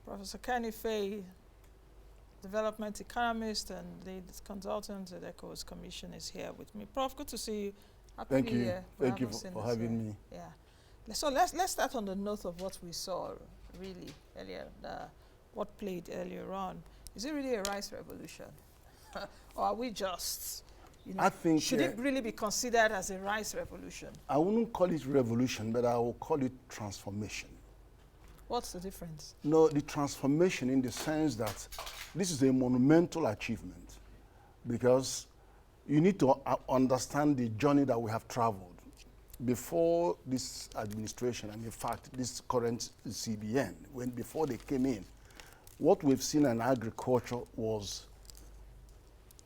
Professor Ken Ife, development economist and lead consultant at ECOWAS Commission, is here with me. Prof, good to see you. Happy Thank New you. Year. Thank you for having me. Yeah. So let's start on the note of what we saw really earlier, what played earlier on. Is it really a rice revolution? Or are we just, I think, should it really be considered as a rice revolution? I wouldn't call it revolution, but I will call it transformation. What's the difference? No, the transformation in the sense that this is a monumental achievement, because you need to understand the journey that we have traveled. Before this administration, and in fact, this current CBN, before they came in, what we've seen in agriculture was,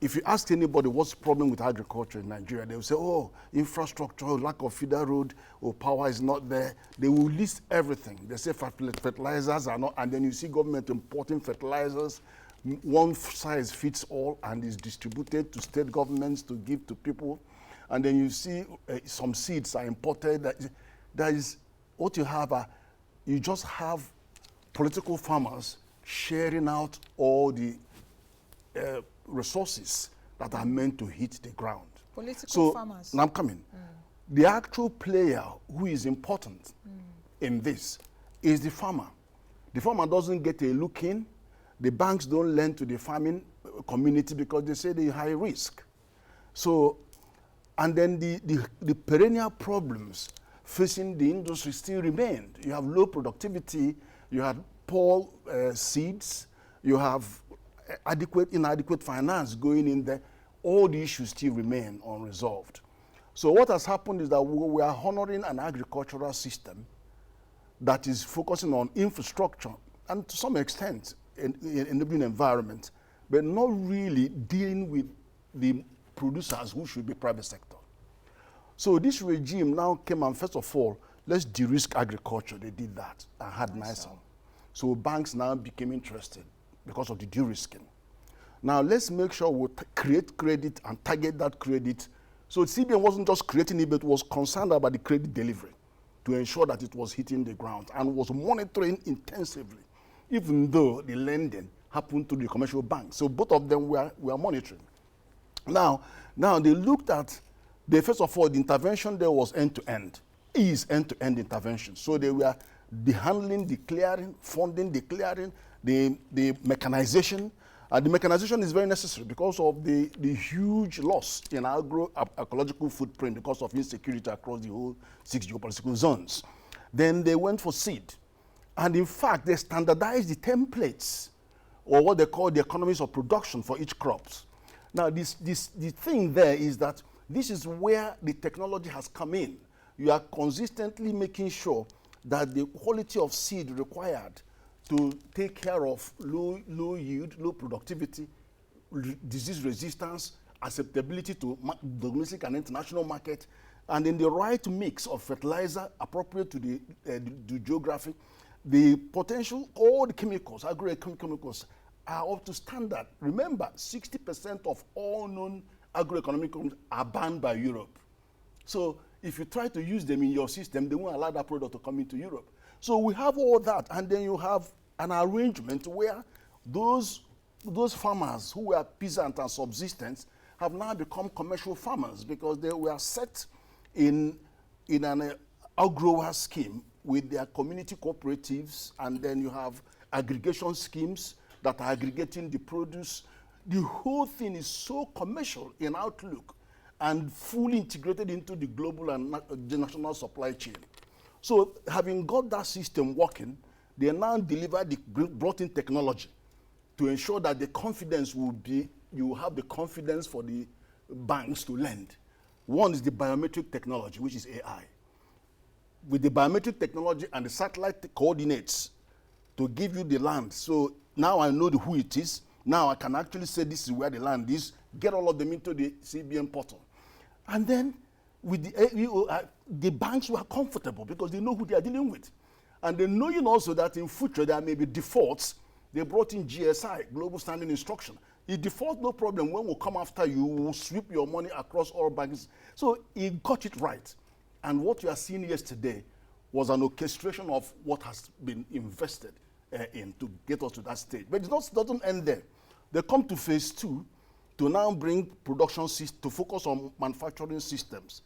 if you ask anybody what's the problem with agriculture in Nigeria, they will say, oh, infrastructure, lack of feeder road, or power is not there. They will list everything. They say fertilizers are not, and then you see government importing fertilizers, one size fits all, and is distributed to state governments to give to people. And then you see some seeds are imported. That is what you have. You just have political farmers sharing out all the resources that are meant to hit the ground. Political farmers. Now I'm coming. The actual player who is important in this is the farmer. The farmer doesn't get a look in. The banks don't lend to the farming community because they say they're high risk. So, and then the perennial problems facing the industry still remain. You have low productivity, you have poor seeds, you have inadequate finance going in there. All the issues still remain unresolved. So what has happened is that we are honoring an agricultural system that is focusing on infrastructure and to some extent enabling environment, but not really dealing with the producers who should be private sector. So this regime now came and first of all, let's de-risk agriculture. They did that and had nicer. So banks now became interested because of the de-risking. Now let's make sure we create credit and target that credit. So CBN wasn't just creating it, but was concerned about the credit delivery to ensure that it was hitting the ground and was monitoring intensively, even though the lending happened to the commercial bank. So both of them were monitoring. Now they looked at, first of all, the intervention there was end-to-end, end-to-end intervention. So they were the handling, the clearing, funding, the clearing, the mechanization. The mechanization is very necessary because of the huge loss in agroecological footprint because of insecurity across the whole 6 geopolitical zones. Then they went for seed. And in fact, they standardized the templates, or what they call the economies of production for each crops. Now, the thing there is that this is where the technology has come in. You are consistently making sure that the quality of seed required to take care of low yield, low productivity, disease resistance, acceptability to domestic and international market, and in the right mix of fertilizer appropriate to the geography, the potential, all the chemicals, agrochemicals, are up to standard. Remember, 60% of all known agroeconomic chemicals are banned by Europe. So if you try to use them in your system, they won't allow that product to come into Europe. So we have all that, and then you have an arrangement where those farmers who were peasant and subsistence have now become commercial farmers because they were set in an outgrower scheme with their community cooperatives, and then you have aggregation schemes that are aggregating the produce. The whole thing is so commercial in outlook and fully integrated into the global and the national supply chain. So having got that system working, they now deliver the brought-in technology to ensure that the confidence will be, you have the confidence for the banks to lend. One is the biometric technology, which is AI. With the biometric technology and the satellite coordinates to give you the land. So now I know who it is. Now I can actually say this is where the land is, get all of them into the CBN portal. And then with the banks were comfortable because they know who they are dealing with. And they knowing also that in future there may be defaults, they brought in GSI, Global Standing Instruction. If default, no problem. When we come after you, we'll sweep your money across all banks. So he got it right. And what you are seeing yesterday was an orchestration of what has been invested in to get us to that stage. But it doesn't end there. They come to phase 2 to now bring production to focus on manufacturing systems,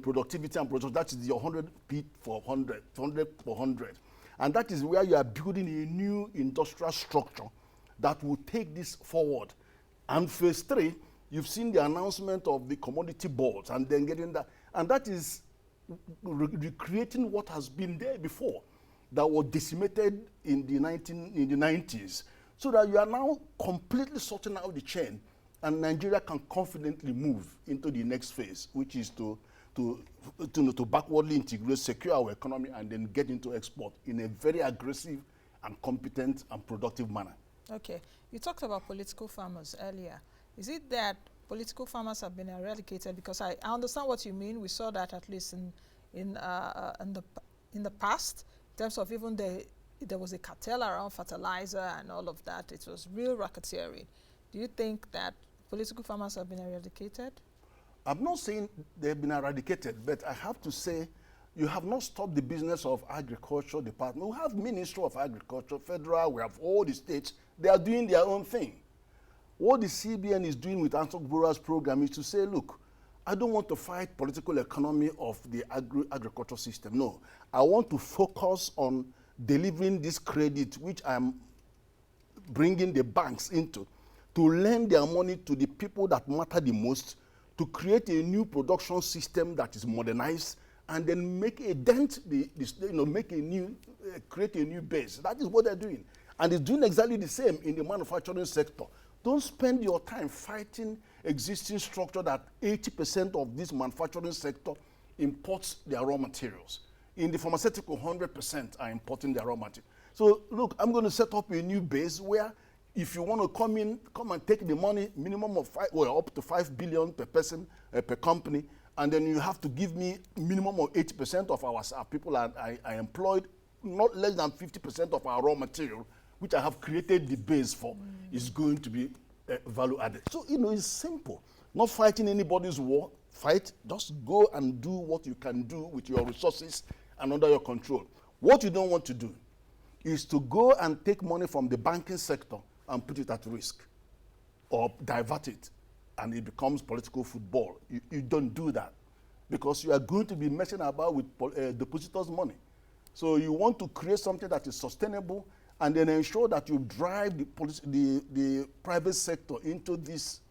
productivity and production. That is your 100 feet for 100, 100 for 100. And that is where you are building a new industrial structure that will take this forward. And phase 3, you've seen the announcement of the commodity boards and then getting that. And that is recreating what has been there before that was decimated in the 90s. So that you are now completely sorting out the chain, and Nigeria can confidently move into the next phase, which is to backwardly integrate, secure our economy, and then get into export in a very aggressive and competent and productive manner. Okay. You talked about political farmers earlier. Is it that political farmers have been eradicated? Because I understand what you mean. We saw that at least in the past, in terms of even there was a cartel around fertilizer and all of that. It was real racketeering. Do you think that political farmers have been eradicated? I'm not saying they've been eradicated, but I have to say you have not stopped the business of agriculture department. We have Ministry of Agriculture, federal, we have all the states. They are doing their own thing. What the CBN is doing with Antok program is to say, look, I don't want to fight political economy of the agriculture system. No, I want to focus on delivering this credit, which I'm bringing the banks into, to lend their money to the people that matter the most, to create a new production system that is modernized, and then make a dent, create a new base. That is what they're doing. And it's doing exactly the same in the manufacturing sector. Don't spend your time fighting existing structure that 80% of this manufacturing sector imports their raw materials. In the pharmaceutical, 100% are importing their raw material. So look, I'm going to set up a new base where if you want to come and take the money, minimum of up to 5 billion per person, per company, and then you have to give me minimum of 80% of our people are employed, not less than 50% of our raw material, which I have created the base for, is going to be value added. So, it's simple. Not fighting anybody's war. Fight, just go and do what you can do with your resources and under your control. What you don't want to do is to go and take money from the banking sector and put it at risk or divert it, and it becomes political football. You don't do that, because you are going to be messing about with depositors' money. So you want to create something that is sustainable, and then ensure that you drive the private sector into this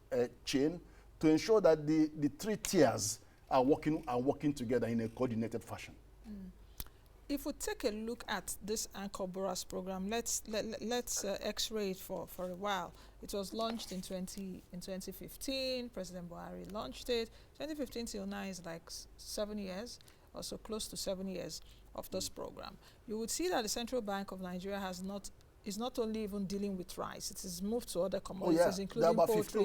chain to ensure that the 3 tiers are working together in a coordinated fashion. If we take a look at this Anchor Boras program, let's X-ray it for a while. It was launched in 2015. President Buhari launched it. 2015 till now is like 7 years, or so close to 7 years of this program. You would see that the Central Bank of Nigeria is not only even dealing with rice. It has moved to other commodities, including poultry,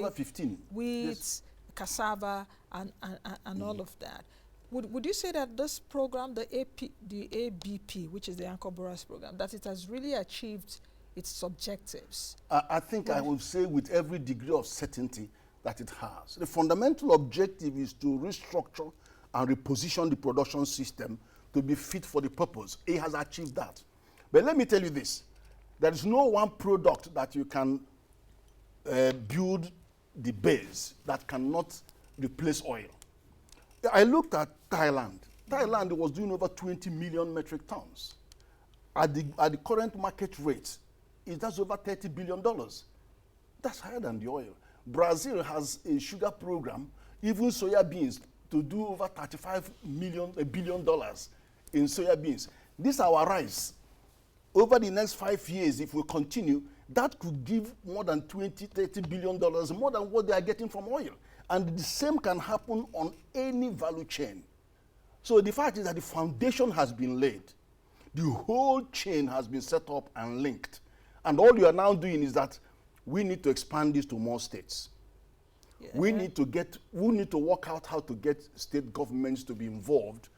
wheat, yes, cassava, and all of that. Would you say that this program, the ABP, which is the Anchor Boras program, that it has really achieved its objectives? I think I would say with every degree of certainty that it has. The fundamental objective is to restructure and reposition the production system to be fit for the purpose. It has achieved that. But let me tell you this. There is no one product that you can build the base that cannot replace oil. I looked at Thailand. Thailand was doing over 20 million metric tons. At the current market rate, that's over $30 billion. That's higher than the oil. Brazil has a sugar program, even soya beans, to do over $35 billion in soya beans. This is our rice. Over the next 5 years, if we continue, that could give more than $20–30 billion, more than what they are getting from oil. And the same can happen on any value chain. So the fact is that the foundation has been laid. The whole chain has been set up and linked. And all you are now doing is that we need to expand this to more states. Yeah. We need to work out how to get state governments to be involved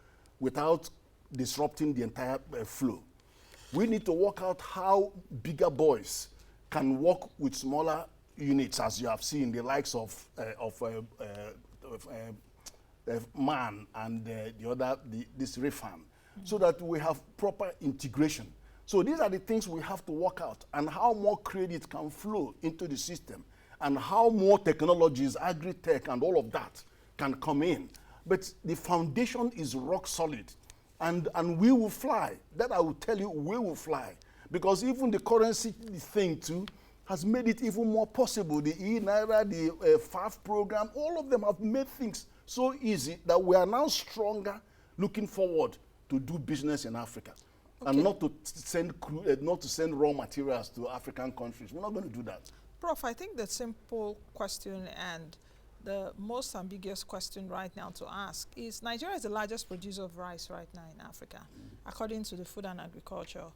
without disrupting the entire flow. We need to work out how bigger boys can work with smaller units, as you have seen, the likes of MAN and this REFAN, so that we have proper integration. So these are the things we have to work out, and how more credit can flow into the system, and how more technologies, agri-tech and all of that can come in. But the foundation is rock solid, and we will fly. That I will tell you, we will fly. Because even the currency thing too has made it even more possible. The e-Naira, the FAF program, all of them have made things so easy that we are now stronger looking forward to do business in Africa. Okay. And not to send raw materials to African countries. We're not going to do that. Prof, I think the simple question and the most ambiguous question right now to ask is, Nigeria is the largest producer of rice right now in Africa. According to the Food and Agriculture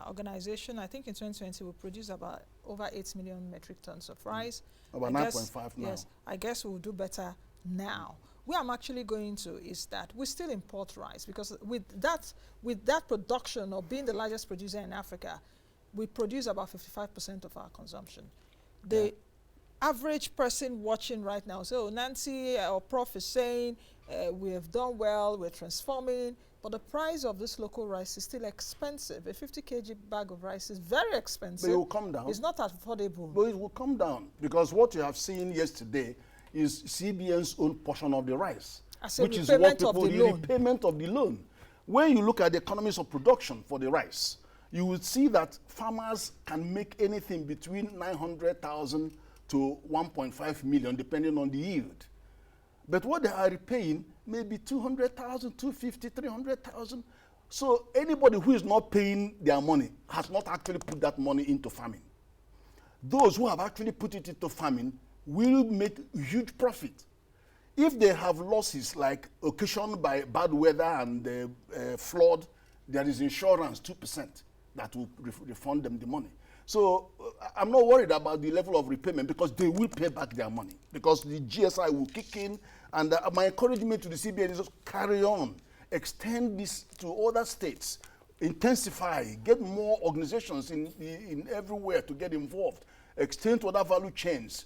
Organization, I think in 2020 we produced about over 8 million metric tons of rice. About 9.5 now. Yes, I guess we'll do better now. Where I'm actually going to is that we still import rice, because with that production of being the largest producer in Africa, we produce about 55% of our consumption. The average person watching right now, so Nancy or Prof is saying we have done well, we're transforming, but the price of this local rice is still expensive. A 50 kg bag of rice is very expensive. But it will come down. It's not affordable. But it will come down, because what you have seen yesterday is CBN's own portion of the rice, which is what people, the repayment of the loan. When you look at the economies of production for the rice, you will see that farmers can make anything between 900,000 to 1.5 million, depending on the yield. But what they are repaying may be 200,000, 250, 300,000. So anybody who is not paying their money has not actually put that money into farming. Those who have actually put it into farming will make huge profit. If they have losses like occasioned by bad weather and flood, there is insurance, 2%, that will refund them the money. So I'm not worried about the level of repayment, because they will pay back their money, because the GSI will kick in. And my encouragement to the CBN is just carry on, extend this to other states, intensify, get more organizations in everywhere to get involved, extend to other value chains.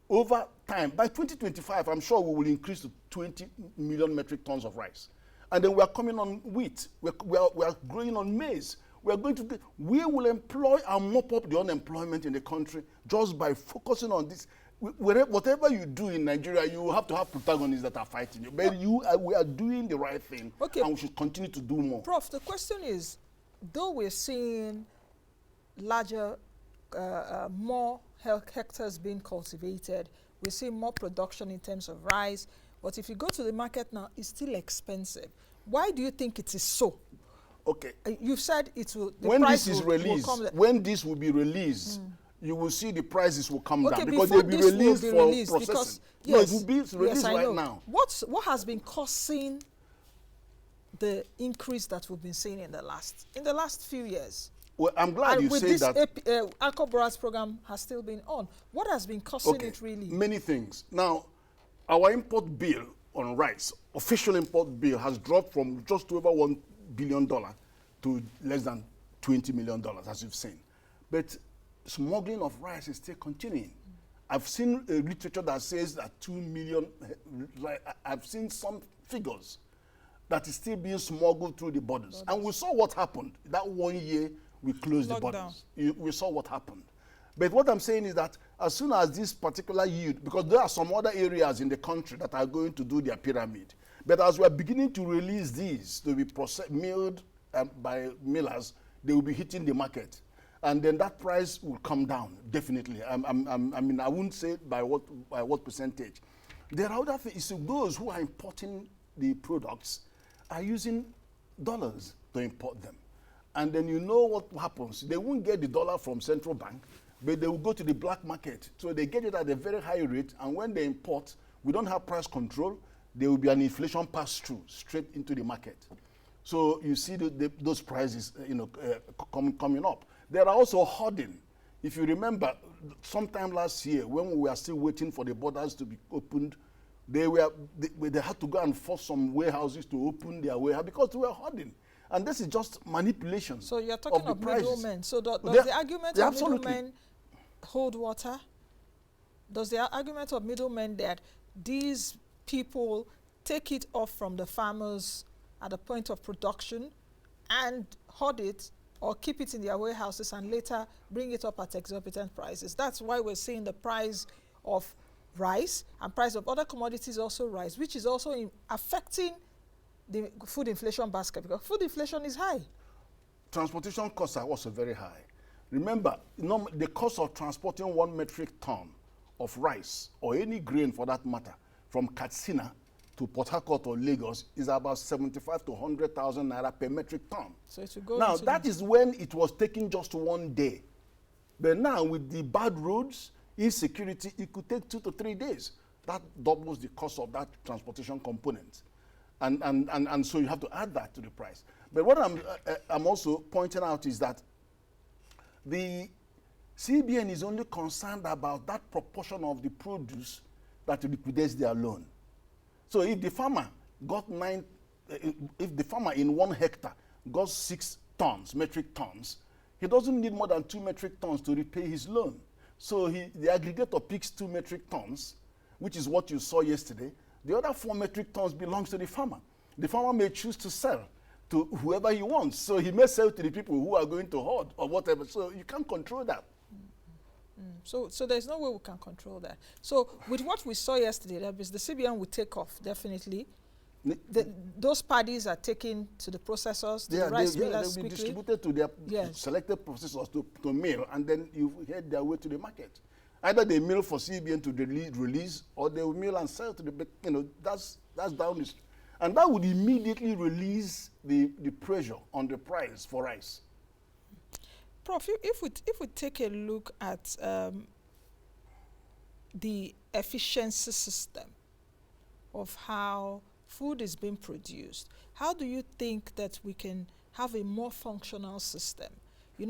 Over time, by 2025, I'm sure we will increase to 20 million metric tons of rice. And then we are coming on wheat. We are growing on maize. We will employ and mop up the unemployment in the country just by focusing on this. Whatever you do in Nigeria, you have to have protagonists that are fighting you. But we are doing the right thing, and we should continue to do more. Prof, the question is, though we're seeing larger, more hectares being cultivated, we see more production in terms of rice, but if you go to the market now, it's still expensive. Why do you think it is so? Okay. You've said it will. When this is released, when this will be released, you will see the prices will come down, because they'll be released for processing. No, it will be released right now. What has been causing the increase that we've been seeing in the last few years? Well, I'm glad you say that. With this ECOWAS program has still been on. What has been causing it really? Many things. Now, our import bill on rice, official import bill, has dropped from just over $1 billion to less than $20 million, as you've seen. But smuggling of rice is still continuing. I've seen literature that says that 2 million, I've seen some figures that is still being smuggled through the borders. And we saw what happened. That 1 year, we closed the borders. We saw what happened. But what I'm saying is that as soon as this particular yield, because there are some other areas in the country that are going to do their pyramid, but as we are beginning to release these to be milled by millers, they will be hitting the market. And then that price will come down, definitely. I mean, I wouldn't say by what percentage. There are other things. So those who are importing the products are using dollars to import them. And then you know what happens. They won't get the dollar from central bank, but they will go to the black market. So they get it at a very high rate, and when they import, we don't have price control. There will be an inflation pass-through straight into the market. So you see those prices, coming up. There are also hoarding. If you remember, sometime last year, when we were still waiting for the borders to be opened, they had to go and force some warehouses to open their warehouse because they were hoarding. And this is just manipulation. So you're talking of middlemen. So does the argument of middlemen hold water? Does the argument of middlemen that these people take it off from the farmers at the point of production and hoard it, or keep it in their warehouses and later bring it up at exorbitant prices. That's why we're seeing the price of rice and price of other commodities also rise, which is also affecting the food inflation basket, because food inflation is high. Transportation costs are also very high. Remember, the cost of transporting 1 metric ton of rice, or any grain for that matter, from Katsina to Port Harcourt or Lagos is about 75 to 100,000 naira per metric ton. So it will go now, that is when it was taking just 1 day. But now, with the bad roads, insecurity, it could take 2 to 3 days. That doubles the cost of that transportation component. And so you have to add that to the price. But what I'm also pointing out is that the CBN is only concerned about that proportion of the produce that liquidates their loan. So if the farmer got if the farmer in 1 hectare got 6 tons, metric tons, he doesn't need more than 2 metric tons to repay his loan. So the aggregator picks 2 metric tons, which is what you saw yesterday. The other 4 metric tons belongs to the farmer. The farmer may choose to sell to whoever he wants. So he may sell to the people who are going to hoard or whatever. So you can't control that. So there's no way we can control that. So with what we saw yesterday, that is the CBN will take off, definitely. Those paddies are taken to the processors, to the rice millers they'll be quickly. distributed to their selected processors to mill, and then you head their way to the market. Either they mill for CBN to release, or they will mill and sell to the, that's down the street. And that would immediately release the pressure on the price for rice. Prof, if we take a look at the efficiency system of how food is being produced, how do you think that we can have a more functional system?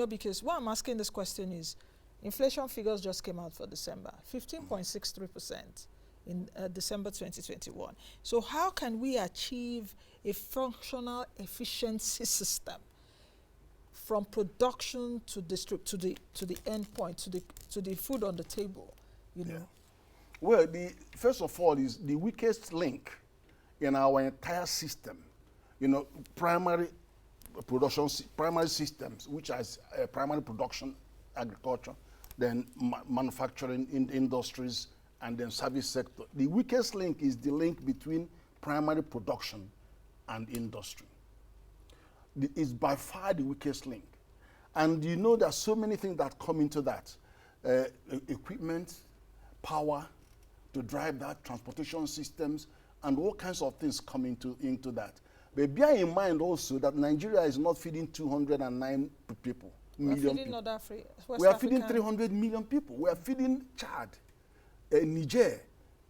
Because why I'm asking this question is, inflation figures just came out for December, 15.63% in December 2021. So how can we achieve a functional efficiency system from production to the end point, to the food on the table, know? Well, first of all, is the weakest link in our entire system, primary systems, which is primary production, agriculture, then manufacturing industries, and then service sector. The weakest link is the link between primary production and industry. It's by far the weakest link. And there's so many things that come into that. Equipment, power to drive that, transportation systems, and all kinds of things come into that. But bear in mind also that Nigeria is not feeding 209 people. We're feeding people. We are feeding 300 million people. We are feeding Chad, Niger,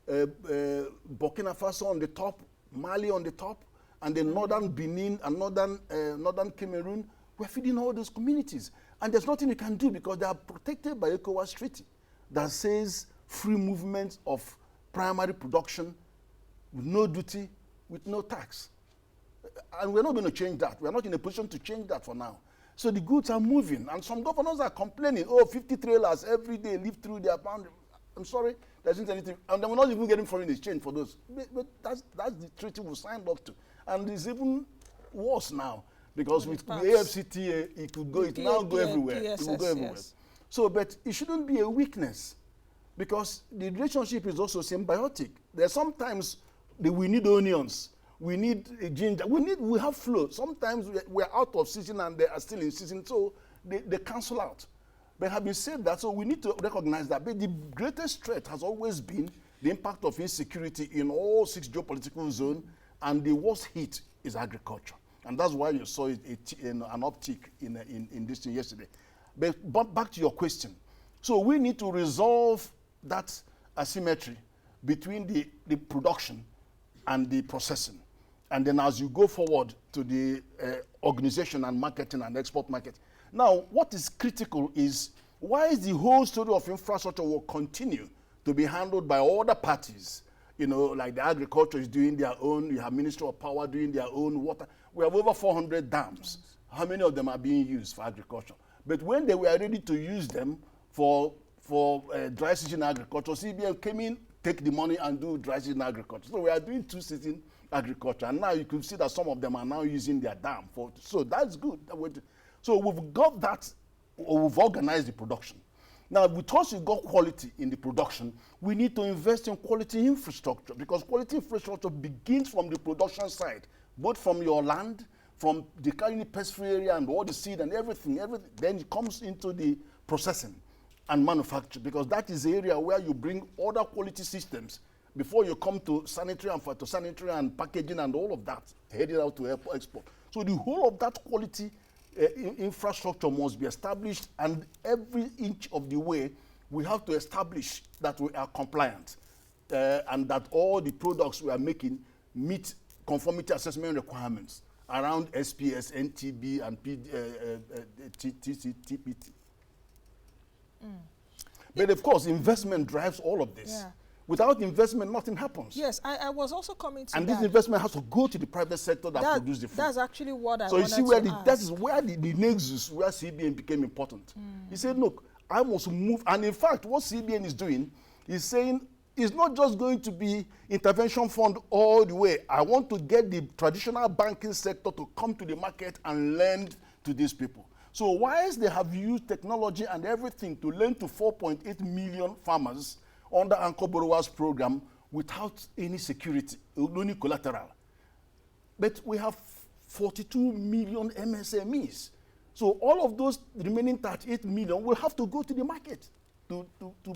Burkina Faso on the top, Mali on the top, and then northern Benin and northern Cameroon. We're feeding all those communities. And there's nothing you can do because they are protected by ECOWAS Treaty that says free movement of primary production with no duty, with no tax. And we're not going to change that. We're not in a position to change that for now. So the goods are moving. And some governors are complaining, 50 trailers every day live through their boundary. I'm sorry, there isn't anything. And then we're not even getting foreign exchange for those. But that's the treaty we signed up to. And it's even worse now. Because with the AFCTA, it could go, it now go everywhere. PSS, it will go everywhere. Yes. So, but it shouldn't be a weakness. Because the relationship is also symbiotic. There's sometimes we need onions. We need ginger. We have flow. Sometimes we're out of season and they are still in season, so they cancel out. But having said that, so we need to recognize that. But the greatest threat has always been the impact of insecurity in all 6 geopolitical zones, and the worst hit is agriculture. And that's why you saw an uptick in this thing yesterday. But back to your question. So we need to resolve that asymmetry between the production and the processing. And then as you go forward to the organization and marketing and export market. Now, what is critical is, why is the whole story of infrastructure will continue to be handled by other parties? Like the agriculture is doing their own, you have Ministry of Power doing their own water. We have over 400 dams. How many of them are being used for agriculture? But when they were ready to use them for dry season agriculture, CBN came in, take the money and do dry season agriculture. So we are doing 2 season agriculture. And now you can see that some of them are now using their dam. So that's good. So we've got that, or we've organized the production. Now, because you've got quality in the production, we need to invest in quality infrastructure, because quality infrastructure begins from the production side, both from your land, from the carrying pest-free area and all the seed and everything, then it comes into the processing and manufacture, because that is the area where you bring other quality systems before you come to sanitary and phytosanitary and packaging and all of that, headed out to export. So the whole of that quality infrastructure must be established, and every inch of the way we have to establish that we are compliant and that all the products we are making meet conformity assessment requirements around SPS, NTB, and TPT. But of course, investment drives all of this. Yeah. Without investment, nothing happens. Yes, I was also coming to and that. this investment has to go to the private sector that produces the food. That's actually what I so wanted you see where to ask. that is where the nexus where CBN became important. He said, look, I must move. And in fact, what CBN is doing is saying it's not just going to be intervention fund all the way. I want to get the traditional banking sector to come to the market and lend to these people. So whilst they have used technology and everything to lend to 4.8 million farmers under Anchor Borrowers Program without any security, only collateral. But we have 42 million MSMEs. So all of those remaining 38 million will have to go to the market to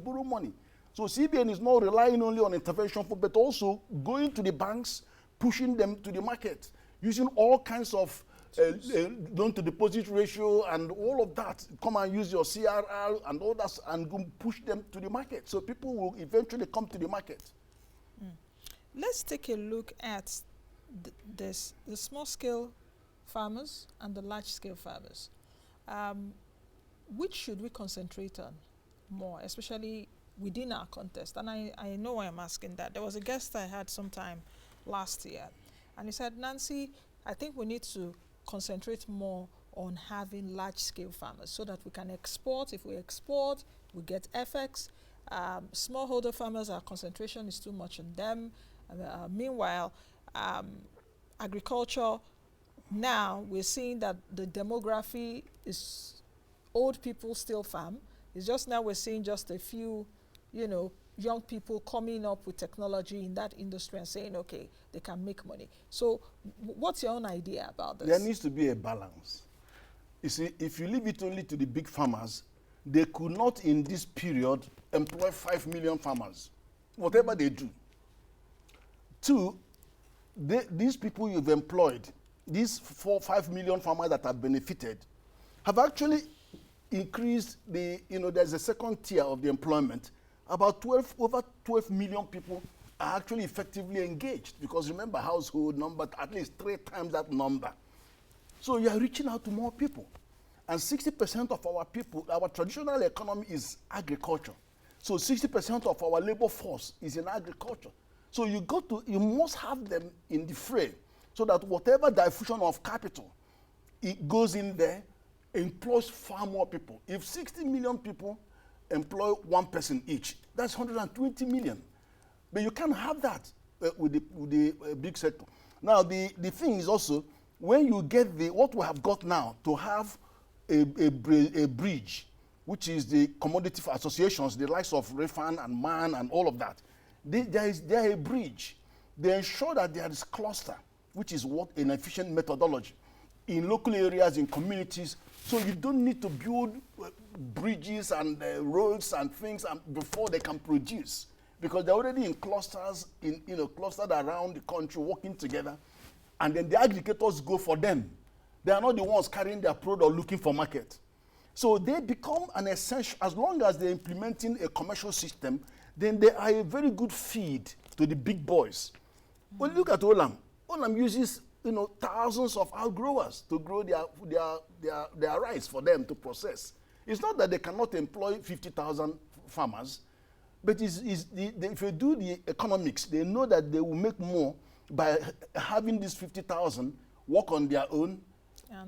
borrow money. So CBN is not relying only on intervention, but also going to the banks, pushing them to the market, using all kinds of loan to deposit ratio and all of that. Come and use your CRR and all that and go push them to the market. So people will eventually come to the market. Let's take a look at the small scale farmers and the large scale farmers. Which should we concentrate on more, especially within our contest? And I know why I'm asking that. There was a guest I had sometime last year, and he said, Nancy, I think we need to concentrate more on having large-scale farmers so that we can export. If we export, we get FX. Smallholder farmers, our concentration is too much on them. Meanwhile, agriculture, now we're seeing that the demography is old people still farm. It's just now we're seeing just a few, young people coming up with technology in that industry and saying, okay, they can make money. So what's your own idea about this? There needs to be a balance. You see, if you leave it only to the big farmers, they could not in this period employ 5 million farmers, whatever they do. Two, these people you've employed, these 5 million farmers that have benefited, have actually increased there's a second tier of the employment. About over 12 million people are actually effectively engaged, because remember, household number, at least 3 times that number. So you are reaching out to more people. And 60% of our people, our traditional economy is agriculture. So 60% of our labor force is in agriculture. So you must have them in the fray, so that whatever diffusion of capital, it goes in there, employs far more people. If 60 million people employ 1 person each, that's 120 million. But you can't have that with the big sector. Now, the thing is also, when you get what we have got now, to have a bridge, which is the commodity associations, the likes of Refan and MAN and all of that, they are a bridge. They ensure that there is cluster, which is what an efficient methodology in local areas, in communities. So you don't need to build bridges and roads and things before they can produce, because they're already in clusters, clustered around the country, working together, and then the aggregators go for them. They are not the ones carrying their product looking for market. So they become an essential, as long as they're implementing a commercial system, then they are a very good feed to the big boys. Well, look at Olam. Olam uses thousands of outgrowers to grow their rice for them to process. It's not that they cannot employ 50,000 farmers, but if you do the economics, they know that they will make more by having these 50,000 work on their own,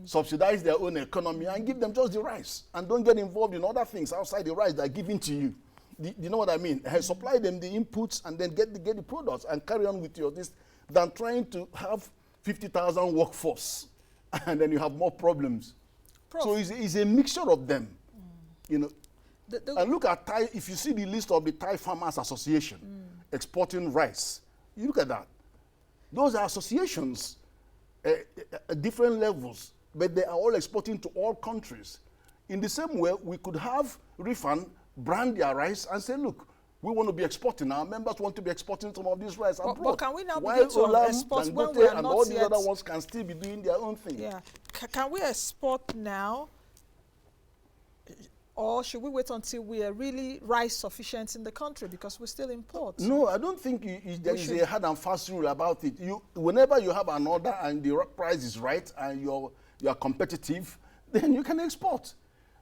subsidize their own economy, and give them just the rice, and don't get involved in other things outside the rice they're giving to you. You know what I mean? Supply them the inputs and then get the products and carry on with this, than trying to have 50,000 workforce, and then you have more problems. Prof. So it's a mixture of them, you know. And look at Thai, if you see the list of the Thai Farmers Association exporting rice, you look at that. Those are associations at different levels, but they are all exporting to all countries. In the same way, we could have Rifan brand their rice and say, look, we want to be exporting. Our members want to be exporting some of this rice abroad. But can we now begin to export when we are and not all these yet? other ones can still be doing their own thing. Yeah. Can we export now? Or should we wait until we are really rice sufficient in the country because we still import? No, I don't think there is a hard and fast rule about it. Whenever you have an order and the price is right and you are competitive, then you can export.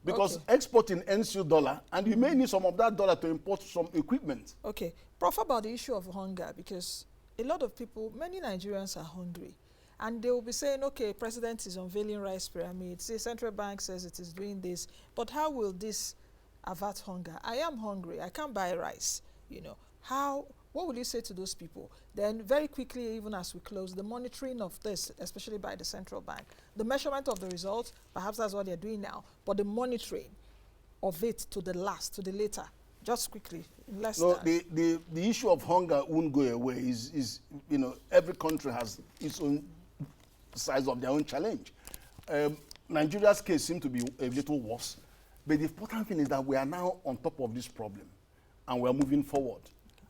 Because exporting earns you dollar, and you may need some of that dollar to import some equipment. Okay. Prof, about the issue of hunger, because a lot of people, many Nigerians are hungry. And they will be saying, okay, president is unveiling rice pyramids. The central bank says it is doing this. But how will this avert hunger? I am hungry. I can't buy rice. You know, what will you say to those people? Then very quickly, even as we close, the monitoring of this, especially by the central bank, the measurement of the results, perhaps that's what they're doing now, but the monitoring of it to the later, just quickly, in less time. The issue of hunger won't go away. Is you know, every country has its own size of their own challenge. Nigeria's case seems to be a little worse, but the important thing is that we are now on top of this problem and we are moving forward.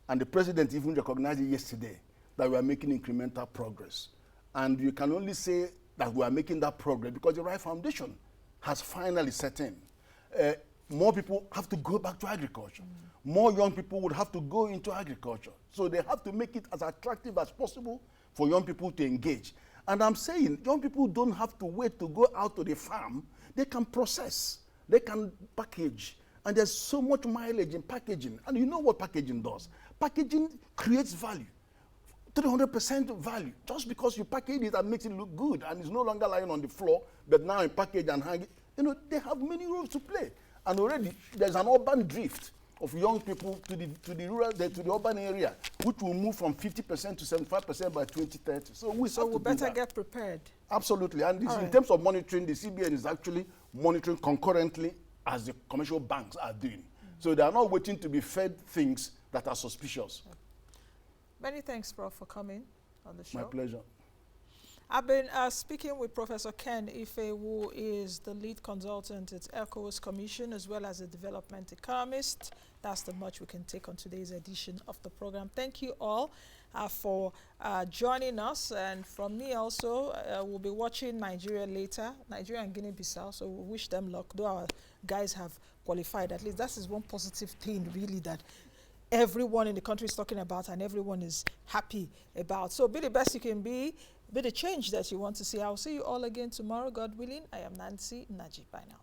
And the president even recognized it yesterday that we are making incremental progress. And you can only say that we are making that progress because the right foundation has finally set in. More people have to go back to agriculture. More young people would have to go into agriculture. So they have to make it as attractive as possible for young people to engage. And I'm saying young people don't have to wait to go out to the farm. They can process, they can package. And there's so much mileage in packaging. And you know what packaging does? Packaging creates value, 300% value. Just because you package it and makes it look good and it's no longer lying on the floor, but now in package and hang it, you know, they have many roles to play. And already there's an urban drift of young people to the urban area, which will move from 50% to 75% by 2030. So we better get prepared. Absolutely. And in terms of monitoring, the CBN is actually monitoring concurrently as the commercial banks are doing. So they are not waiting to be fed things that are suspicious. Many thanks, Prof, for coming on the show. My pleasure. I've been speaking with Professor Ken Ife, who is the lead consultant at ECOWAS Commission, as well as a development economist. That's the much we can take on today's edition of the program. Thank you all for joining us. And from me also, we'll be watching Nigeria later, Nigeria and Guinea-Bissau, so we wish them luck. Though our guys have qualified, at least that is one positive thing, really, that everyone in the country is talking about and everyone is happy about. So be the best you can be the change that you want to see. I'll see you all again tomorrow, God willing. I am Nancy Naji. Bye now.